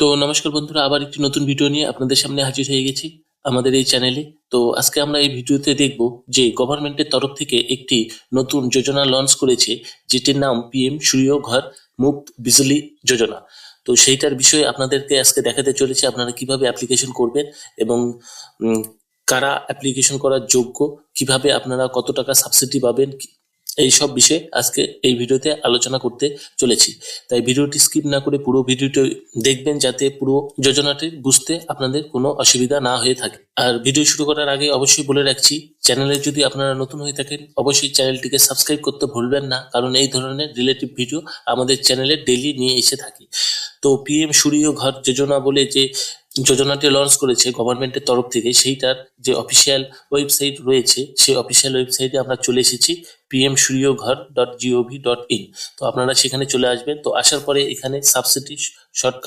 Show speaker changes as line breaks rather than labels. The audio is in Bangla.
তো নমস্কার বন্ধুরা, আবার একটি নতুন ভিডিও নিয়ে আপনাদের সামনে হাজির হয়ে গেছি আমাদের এই চ্যানেলে। তো আজকে আমরা এই ভিডিওতে দেখব যে গভর্নমেন্টের তরফ থেকে একটি নতুন যোজনা লঞ্চ করেছে, যেটির নাম পিএম সূর্য ঘর মুফত বিজলি যোজনা। তো সেইটার বিষয়ে আপনাদেরকে আজকে দেখাতে চলেছে আপনারা কিভাবে অ্যাপ্লিকেশন করবেন এবং কারা অ্যাপ্লিকেশন করার যোগ্য, কিভাবে আপনারা কত টাকা সাবসিডি পাবেন, এই সব বিষয়ে আজকে এই ভিডিওতে আলোচনা করতে চলেছি। তাই ভিডিওটি স্কিপ না করে পুরো ভিডিওটি দেখবেন, যাতে পুরো যোজনাটি বুঝতে আপনাদের কোনো অসুবিধা না হয়ে থাকে। আর ভিডিও শুরু করার আগে অবশ্যই বলে রাখছি, চ্যানেলে যদি আপনারা নতুন হয়ে থাকেন অবশ্যই চ্যানেলটিকে সাবস্ক্রাইব করতে ভুলবেন না, কারণ এই ধরনের রিলেটিভ ভিডিও আমাদের চ্যানেলে ডেইলি নিয়ে এসে থাকি। তো পিএম সূর্য ঘর যোজনা বলে যে যোজনাটি লঞ্চ করেছে গভর্নমেন্টের তরফ থেকে, সেইটার যে অফিসিয়াল ওয়েবসাইট রয়েছে, সেই অফিসিয়াল ওয়েবসাইটে আমরা চলে এসেছি, pmsuryoghar.gov.in। তো আপনারা সেখানে চলে আসবেন। তো আসার পরে এখানে সাবসিডি শর্টকাট